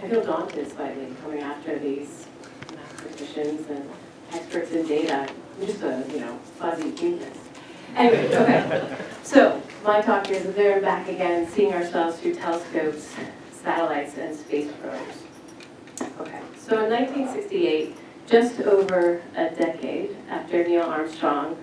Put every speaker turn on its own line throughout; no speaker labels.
I feel daunted slightly coming after these mathematicians and experts in data. I'm just a, fuzzy genius. Anyway, okay. So my talk is there and back again, seeing ourselves through telescopes, satellites, and space probes. Okay. So in 1968, just over a decade after Neil Armstrong,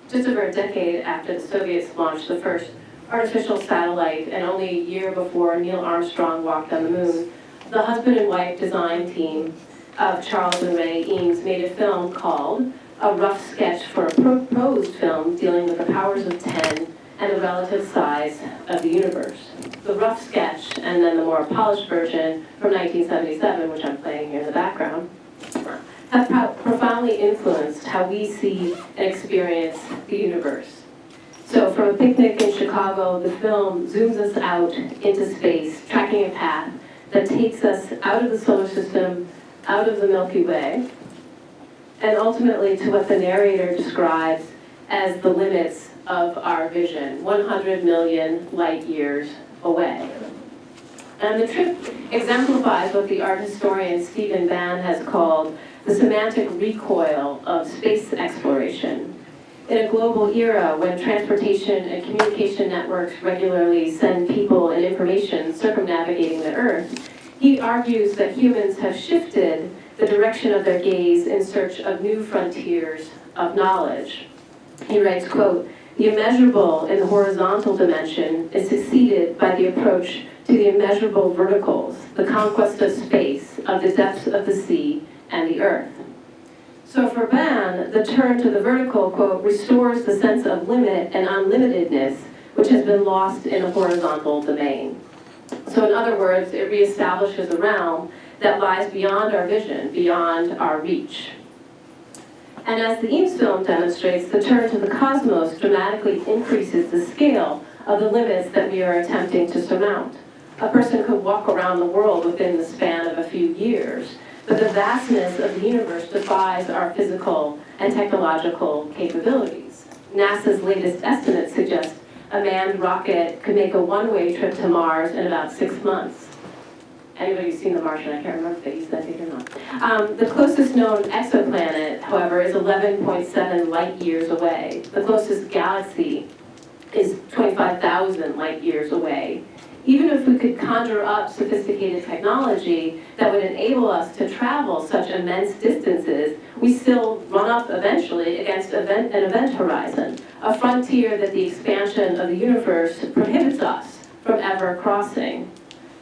just over a decade after the Soviets launched the first artificial satellite, and only a year before Neil Armstrong walked on the moon, the husband and wife design team of Charles and Ray Eames made a film called A Rough Sketch for a Proposed Film Dealing with the Powers of 10 and the Relative Size of the Universe. The rough sketch, and then the more polished version from 1977, which I'm playing here in the background, have profoundly influenced how we see and experience the universe. So from a picnic in Chicago, the film zooms us out into space, tracking a path that takes us out of the solar system, out of the Milky Way, and ultimately to what the narrator describes as the limits of our vision, 100 million light years away. And the trip exemplifies what the art historian Stephen Bann has called the semantic recoil of space exploration. In a global era when transportation and communication networks regularly send people and information circumnavigating the Earth, he argues that humans have shifted the direction of their gaze in search of new frontiers of knowledge. He writes, quote, "The immeasurable in the horizontal dimension is succeeded by the approach to the immeasurable verticals, the conquest of space, of the depths of the sea and the Earth." So for Bann, the turn to the vertical, quote, restores the sense of limit and unlimitedness, which has been lost in a horizontal domain. So in other words, it reestablishes a realm that lies beyond our vision, beyond our reach. And as the Eames film demonstrates, the turn to the cosmos dramatically increases the scale of the limits that we are attempting to surmount. A person could walk around the world within the span of a few years, but the vastness of the universe defies our physical and technological capabilities. NASA's latest estimates suggest a manned rocket could make a one-way trip to Mars in about 6 months. Anybody who's seen The Martian? I can't remember if they used that date or not. The closest known exoplanet, however, is 11.7 light years away. The closest galaxy is 25,000 light years away. Even if we could conjure up sophisticated technology that would enable us to travel such immense distances, we still run up eventually against an event horizon, a frontier that the expansion of the universe prohibits us from ever crossing.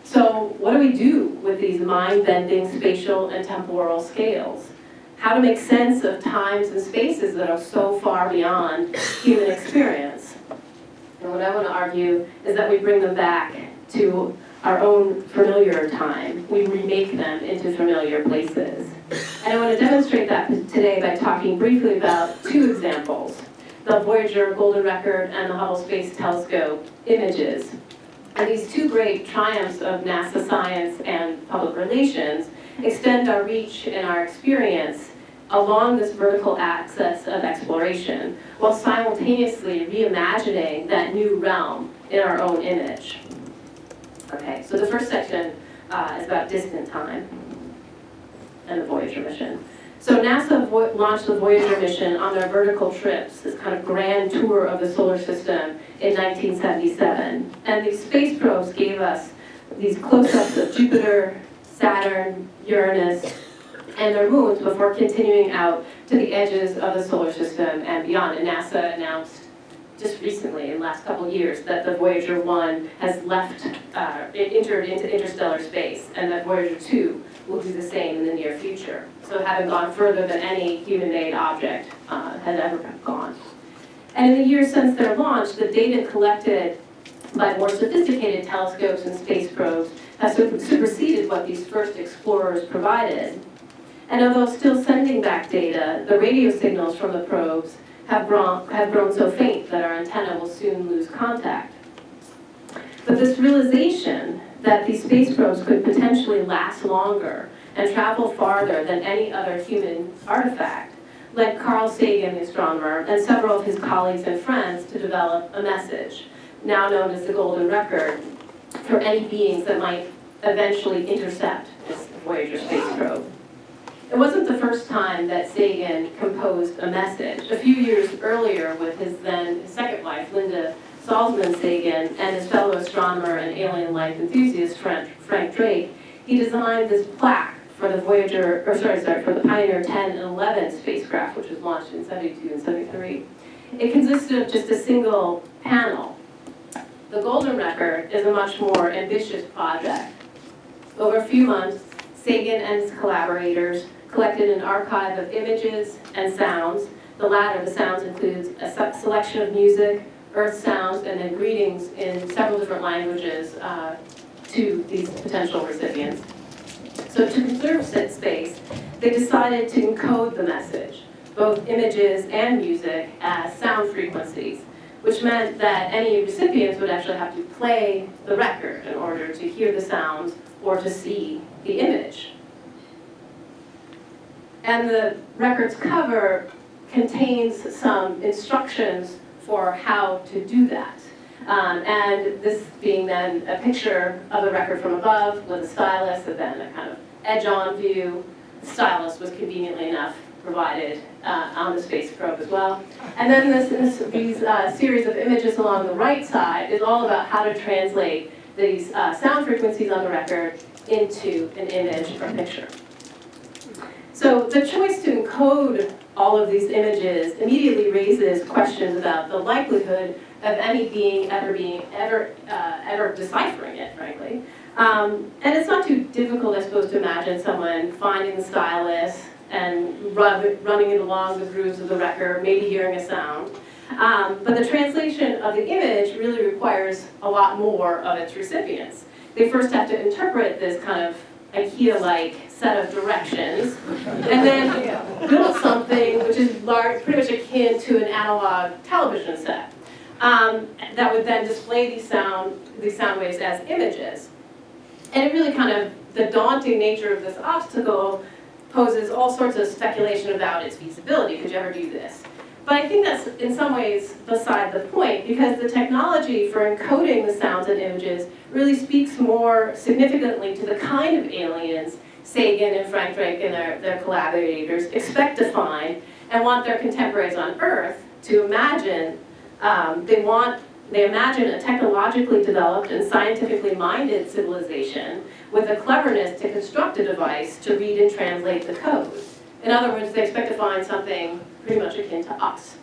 So what do we do with these mind-bending spatial and temporal scales? How to make sense of times and spaces that are so far beyond human experience? And what I want to argue is that we bring them back to our own familiar time. We remake them into familiar places. And I want to demonstrate that today by talking briefly about two examples: the Voyager Golden Record and the Hubble Space Telescope images. And these two great triumphs of NASA science and public relations extend our reach and our experience along this vertical axis of exploration, while simultaneously reimagining that new realm in our own image. Okay, so the first section is about distant time and the Voyager mission. So NASA launched the Voyager mission on their vertical trips, this kind of grand tour of the solar system in 1977. And these space probes gave us these close-ups of Jupiter, Saturn, Uranus, and their moons before continuing out to the edges of the solar system and beyond. And NASA announced just recently, in the last couple of years, that the Voyager 1 has entered into interstellar space, and that Voyager 2 will do the same in the near future. So having gone further than any human-made object has ever gone. And in the years since their launch, the data collected by more sophisticated telescopes and space probes has superseded what these first explorers provided. And although still sending back data, the radio signals from the probes have grown so faint that our antenna will soon lose contact. But this realization that these space probes could potentially last longer and travel farther than any other human artifact led Carl Sagan, the astronomer, and several of his colleagues and friends to develop a message, now known as the Golden Record, for any beings that might eventually intercept this Voyager space probe. It wasn't the first time that Sagan composed a message. A few years earlier, with his second wife, Linda Salzman Sagan, and his fellow astronomer and alien life enthusiast, Frank Drake, he designed this plaque for the for the Pioneer 10 and 11 spacecraft, which was launched in 72 and 73. It consisted of just a single panel. The Golden Record is a much more ambitious project. Over a few months, Sagan and his collaborators collected an archive of images and sounds. The latter, the sounds, includes a selection of music, earth sounds, and then greetings in several different languages to these potential recipients. So to conserve space, they decided to encode the message, both images and music, as sound frequencies, which meant that any recipients would actually have to play the record in order to hear the sounds or to see the image. And the record's cover contains some instructions for how to do that. And this being then a picture of the record from above with a stylus and then a kind of edge-on view. The stylus was conveniently enough provided on the space probe as well. And then these series of images along the right side is all about how to translate these sound frequencies on the record into an image or picture. So the choice to encode all of these images immediately raises questions about the likelihood of any being ever deciphering it, frankly. And it's not too difficult, I suppose, to imagine someone finding the stylus and running it along the grooves of the record, maybe hearing a sound. But the translation of the image really requires a lot more of its recipients. They first have to interpret this kind of IKEA-like set of directions, and then build something which is pretty much akin to an analog television set that would then display these sound waves as images. And it really kind of, the daunting nature of this obstacle poses all sorts of speculation about its feasibility. Could you ever do this? But I think that's in some ways beside the point, because the technology for encoding the sounds and images really speaks more significantly to the kind of aliens Sagan and Frank Drake and their collaborators expect to find and want their contemporaries on Earth to imagine. They imagine a technologically developed and scientifically minded civilization with the cleverness to construct a device to read and translate the code. In other words, they expect to find something pretty much akin to us.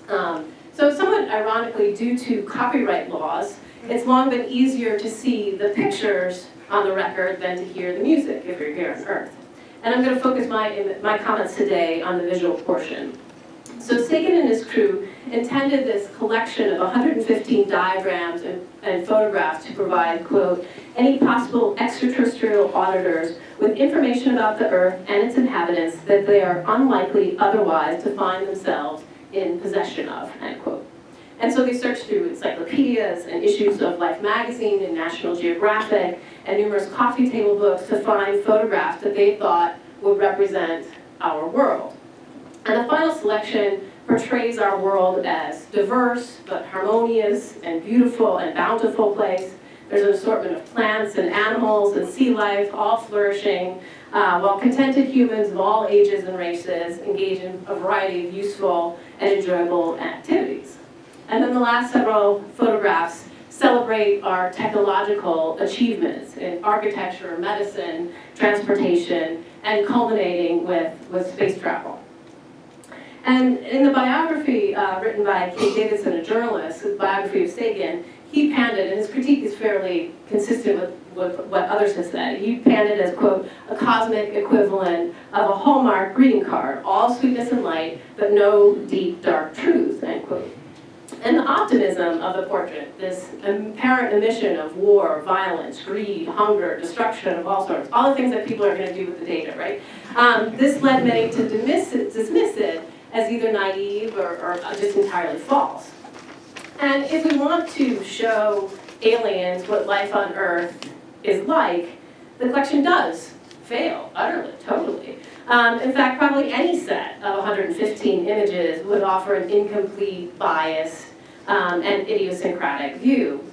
So somewhat ironically, due to copyright laws, it's long been easier to see the pictures on the record than to hear the music if you're here on Earth. And I'm going to focus my comments today on the visual portion. So Sagan and his crew intended this collection of 115 diagrams and photographs to provide, quote, any possible extraterrestrial auditors with information about the Earth and its inhabitants that they are unlikely otherwise to find themselves in possession of, end quote. And so they searched through encyclopedias and issues of Life magazine and National Geographic and numerous coffee table books to find photographs that they thought would represent our world. And the final selection portrays our world as diverse but harmonious and beautiful and bountiful place. There's an assortment of plants and animals and sea life, all flourishing, while contented humans of all ages and races engage in a variety of useful and enjoyable activities. And then the last several photographs celebrate our technological achievements in architecture, medicine, transportation, and culminating with space travel. And in the biography written by Kate Davidson, a journalist, the biography of Sagan, he panned it, and his critique is fairly consistent with what others have said. He panned it as, quote, a cosmic equivalent of a Hallmark greeting card, all sweetness and light, but no deep, dark truth, end quote. And the optimism of the portrait, this apparent omission of war, violence, greed, hunger, destruction of all sorts, all the things that people are going to do with the data, right? This led many to dismiss it as either naive or just entirely false. And if we want to show aliens what life on Earth is like, the collection does fail utterly, totally. In fact, probably any set of 115 images would offer an incomplete, biased, and idiosyncratic view.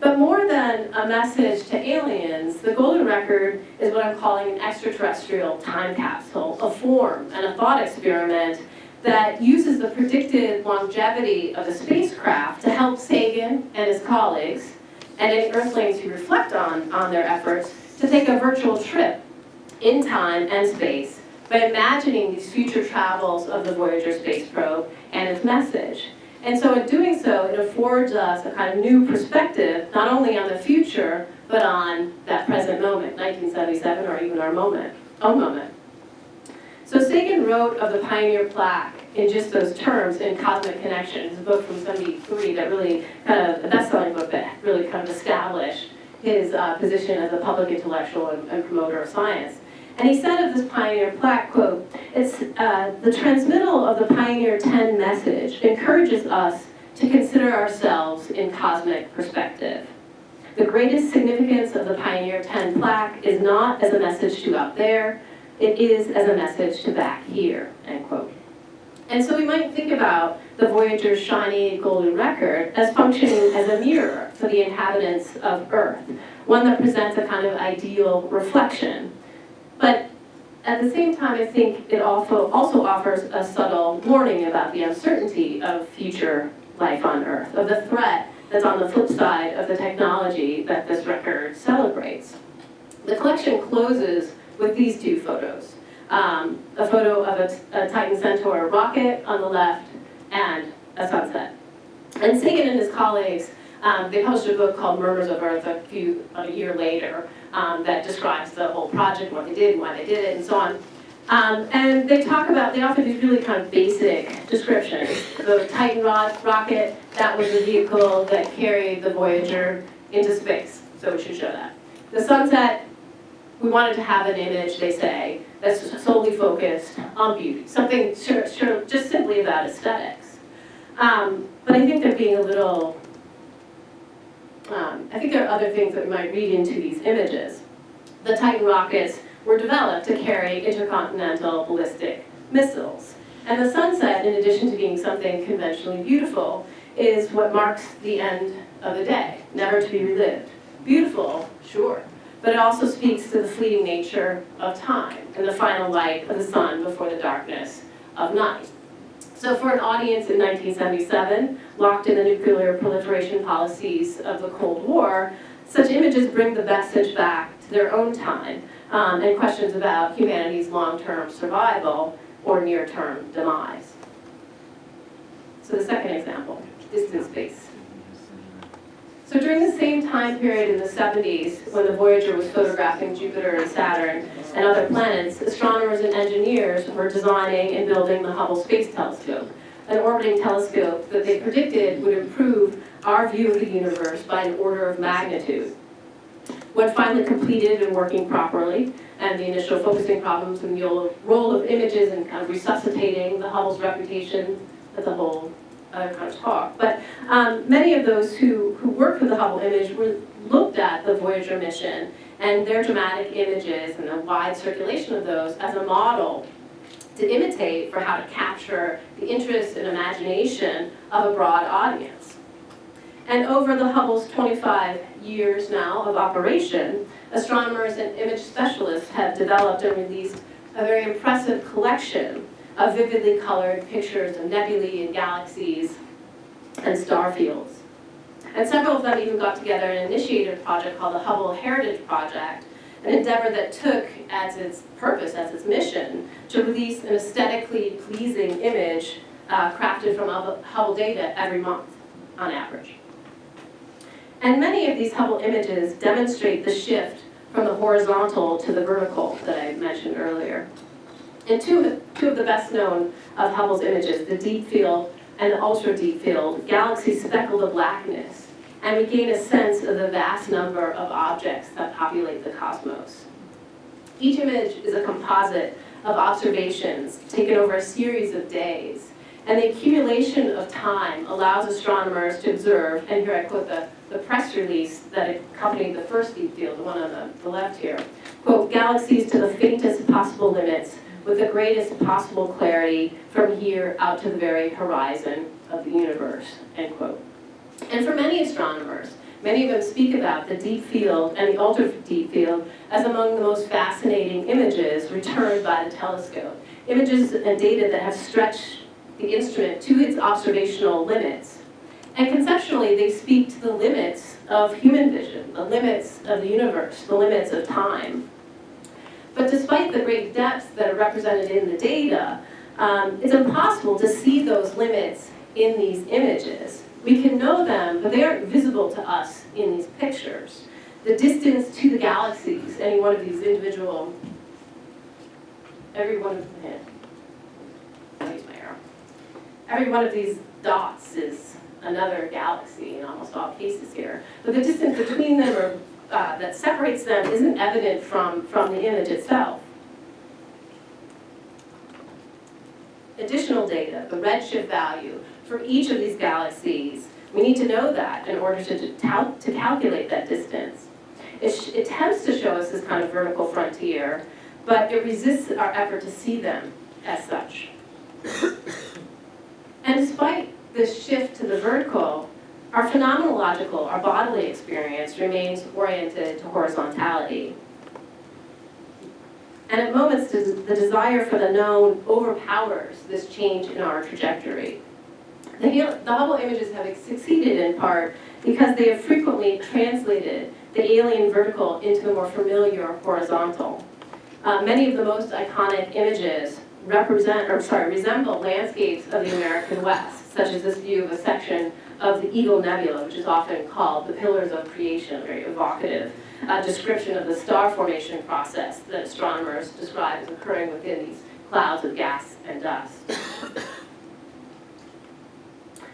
But more than a message to aliens, the golden record is what I'm calling an extraterrestrial time capsule, a form and a thought experiment that uses the predicted longevity of the spacecraft to help Sagan and his colleagues, and any Earthlings who reflect on their efforts, to take a virtual trip in time and space by imagining these future travels of the Voyager space probe and its message. And so in doing so, it affords us a kind of new perspective, not only on the future, but on that present moment, 1977, or even our own moment. So Sagan wrote of the Pioneer plaque in just those terms in Cosmic Connection. It's a book from '73 that really a best-selling book that really kind of established his position as a public intellectual and promoter of science. And he said of this Pioneer plaque, quote, "It's the transmittal of the Pioneer 10 message encourages us to consider ourselves in cosmic perspective. The greatest significance of the Pioneer 10 plaque is not as a message to out there, it is as a message to back here," end quote. And so we might think about the Voyager's shiny golden record as functioning as a mirror for the inhabitants of Earth, one that presents a kind of ideal reflection. But at the same time, I think it also offers a subtle warning about the uncertainty of future life on Earth, of the threat that's on the flip side of the technology that this record celebrates. The collection closes with these two photos. A photo of a Titan Centaur rocket on the left and a sunset. And Sagan and his colleagues, they published a book called Murmurs of Earth a year later that describes the whole project, what they did, why they did it, and so on. And they offer these really kind of basic descriptions. The Titan rocket, that was the vehicle that carried the Voyager into space, so we should show that. The sunset, we wanted to have an image, they say, that's solely focused on beauty, something sure just simply about aesthetics. But I think they're being a little, I think there are other things that we might read into these images. The Titan rockets were developed to carry intercontinental ballistic missiles. And the sunset, in addition to being something conventionally beautiful, is what marks the end of the day, never to be relived. Beautiful, sure, but it also speaks to the fleeting nature of time and the final light of the sun before the darkness of night. So for an audience in 1977, locked in the nuclear proliferation policies of the Cold War, such images bring the message back to their own time and questions about humanity's long-term survival or near-term demise. So the second example, distant space. So during the same time period in the 70s, when the Voyager was photographing Jupiter and Saturn and other planets, astronomers and engineers were designing and building the Hubble Space Telescope, an orbiting telescope that they predicted would improve our view of the universe by an order of magnitude. When finally completed and working properly, and the initial focusing problems and the role of images and kind of resuscitating the Hubble's reputation, that's a whole other kind of talk. But many of those who worked with the Hubble image looked at the Voyager mission and their dramatic images and the wide circulation of those as a model to imitate for how to capture the interest and imagination of a broad audience. And over the Hubble's 25 years now of operation, astronomers and image specialists have developed and released a very impressive collection of vividly colored pictures of nebulae and galaxies and star fields. And several of them even got together and initiated a project called the Hubble Heritage Project, an endeavor that took as its purpose, as its mission, to release an aesthetically pleasing image crafted from Hubble data every month, on average. And many of these Hubble images demonstrate the shift from the horizontal to the vertical that I mentioned earlier. And two of the best known of Hubble's images, the deep field and the ultra deep field, galaxies speckle the blackness, and we gain a sense of the vast number of objects that populate the cosmos. Each image is a composite of observations taken over a series of days, and the accumulation of time allows astronomers to observe, and here I quote the press release that accompanied the first deep field, the one on the left here, quote, "Galaxies to the faintest possible limits with the greatest possible clarity from here out to the very horizon of the universe," end quote. And for many astronomers, Many of them speak about the deep field and the ultra-deep field as among the most fascinating images returned by the telescope. Images and data that have stretched the instrument to its observational limits. And conceptually, they speak to the limits of human vision, the limits of the universe, the limits of time. But despite the great depths that are represented in the data, it's impossible to see those limits in these images. We can know them, but they aren't visible to us in these pictures. The distance to the galaxies, any one of these individual, every one of these dots is another galaxy in almost all cases here. But the distance between them or that separates them isn't evident from the image itself. Additional data, the redshift value for each of these galaxies, we need to know that in order to calculate that distance. It attempts to show us this kind of vertical frontier, but it resists our effort to see them as such. And despite this shift to the vertical, our phenomenological, our bodily experience remains oriented to horizontality. And at moments, the desire for the known overpowers this change in our trajectory. The Hubble images have succeeded in part because they have frequently translated the alien vertical into a more familiar horizontal. Many of the most iconic images resemble landscapes of the American West, such as this view of a section of the Eagle Nebula, which is often called the Pillars of Creation, a very evocative description of the star formation process that astronomers describe as occurring within these clouds of gas and dust.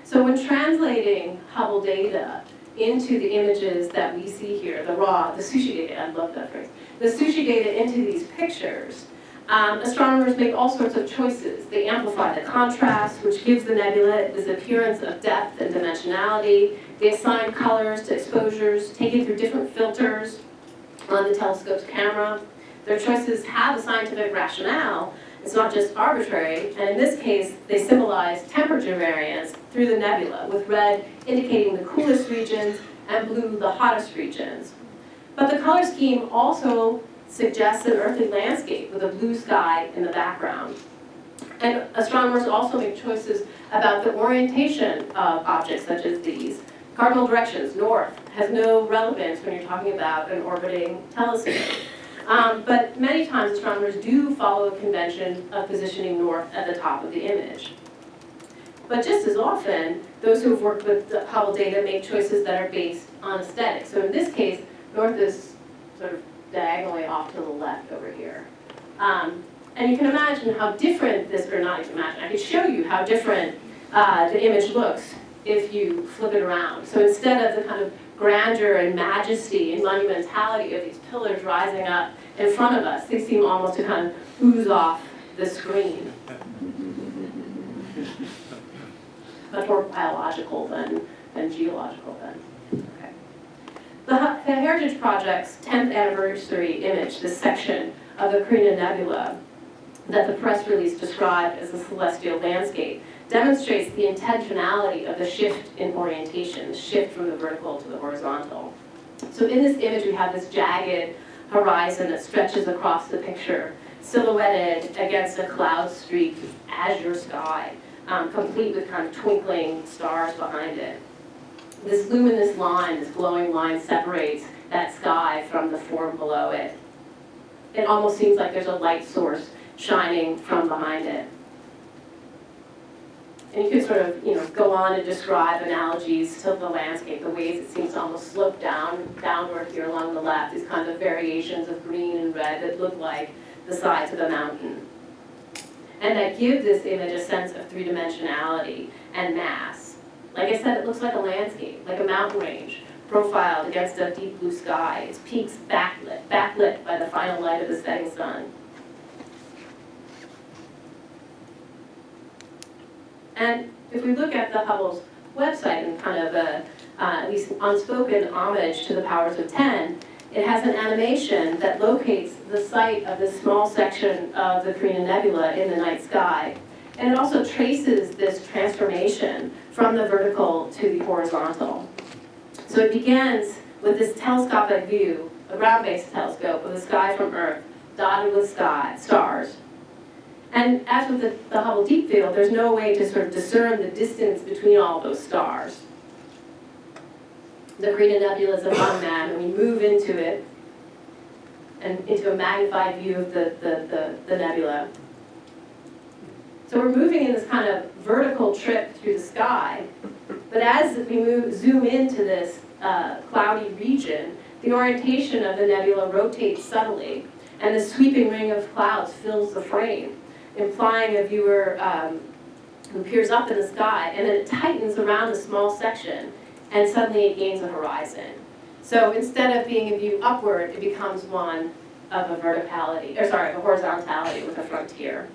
So when translating Hubble data into the images that we see here, the sushi data, I love that phrase, the sushi data into these pictures, astronomers make all sorts of choices. They amplify the contrast, which gives the nebula this appearance of depth and dimensionality. They assign colors to exposures, taken through different filters on the telescope's camera. Their choices have a scientific rationale. It's not just arbitrary, and in this case, they symbolize temperature variance through the nebula, with red indicating the coolest regions and blue the hottest regions. But the color scheme also suggests an earthly landscape with a blue sky in the background. And astronomers also make choices about the orientation of objects such as these. Cardinal directions, north, has no relevance when you're talking about an orbiting telescope. But many times astronomers do follow a convention of positioning north at the top of the image. But just as often, those who have worked with the Hubble data make choices that are based on aesthetics. So in this case, north is sort of diagonally off to the left over here. And you can imagine how different this, or not even imagine, I could show you how different the image looks if you flip it around. So instead of the kind of grandeur and majesty and monumentality of these pillars rising up in front of us, they seem almost to kind of ooze off the screen. Much more biological than geological then. Okay. The Heritage Project's 10th anniversary image, this section of the Carina Nebula that the press release described as a celestial landscape, demonstrates the intentionality of the shift in orientation, the shift from the vertical to the horizontal. So in this image, we have this jagged horizon that stretches across the picture, silhouetted against a cloud-streaked azure sky, complete with kind of twinkling stars behind it. This luminous line, this glowing line, separates that sky from the form below it. It almost seems like there's a light source shining from behind it. And you can sort of, go on and describe analogies to the landscape, the ways it seems to almost slope downward here along the left, these kind of variations of green and red that look like the sides of a mountain. And that give this image a sense of three-dimensionality and mass. Like I said, it looks like a landscape, like a mountain range, profiled against a deep blue sky, its peaks backlit by the final light of the setting sun. And if we look at the Hubble's website and kind of at least unspoken homage to the powers of 10, it has an animation that locates the site of this small section of the Carina Nebula in the night sky. And it also traces this transformation from the vertical to the horizontal. So So it begins with this telescopic view, a ground-based telescope of the sky from Earth, dotted with stars. And as with the Hubble Deep Field, there's no way to sort of discern the distance between all those stars. The Carina Nebula is among them, and we move into it, and into a magnified view of the nebula. So we're moving in this kind of vertical trip through the sky, but as we zoom into this cloudy region, the orientation of the nebula rotates subtly, and the sweeping ring of clouds fills the frame, implying a viewer who peers up in the sky, and then it tightens around a small section, and suddenly it gains a horizon. So instead of being a view upward, it becomes one of a horizontality with a frontier.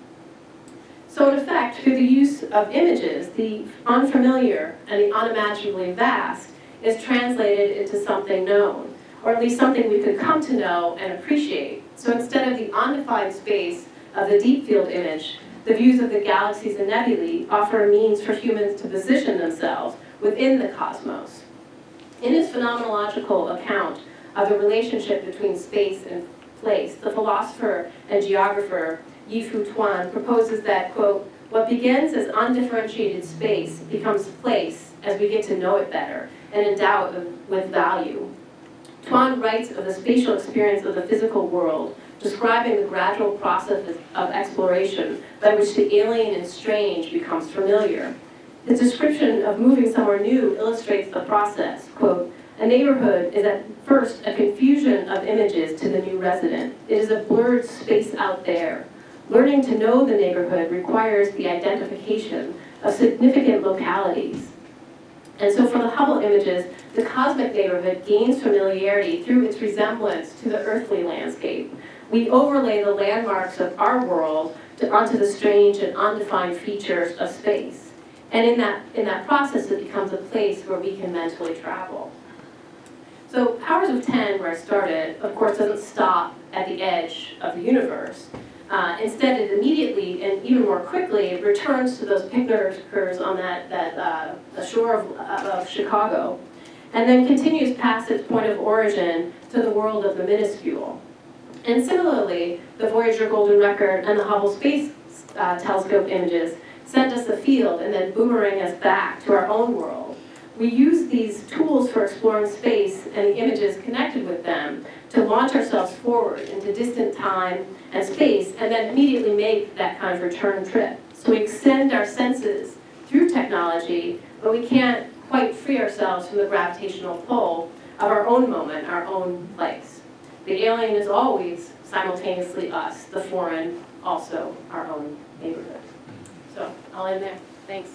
So in effect, through the use of images, the unfamiliar and the unimaginably vast is translated into something known, or at least something we could come to know and appreciate. So instead of the undefined space of the deep field image, the views of the galaxies and nebulae offer a means for humans to position themselves within the cosmos. In his phenomenological account of the relationship between space and place, the philosopher and geographer Yi-Fu Tuan proposes that, quote, what begins as undifferentiated space becomes place as we get to know it better and endow it with value. Tuan writes of the spatial experience of the physical world, describing the gradual process of exploration by which the alien and strange becomes familiar. His description of moving somewhere new illustrates the process. Quote, a neighborhood is at first a confusion of images to the new resident. It is a blurred space out there. Learning to know the neighborhood requires the identification of significant localities. And so for the Hubble images, the cosmic neighborhood gains familiarity through its resemblance to the earthly landscape. We overlay the landmarks of our world onto the strange and undefined features of space. And in that process, it becomes a place where we can mentally travel. So Powers of 10, where I started, of course, doesn't stop at the edge of the universe. Instead, it immediately, and even more quickly, returns to those picnickers on the shore of Chicago, and then continues past its point of origin to the world of the minuscule. And similarly, the Voyager Golden Record and the Hubble Space Telescope images send us afield and then boomerang us back to our own world. We use these tools for exploring space and the images connected with them to launch ourselves forward into distant time and space, and then immediately make that kind of return trip. So we extend our senses through technology, but we can't quite free ourselves from the gravitational pull of our own moment, our own place. The alien is always simultaneously us, the foreign, also our own neighborhood. So I'll end there. Thanks.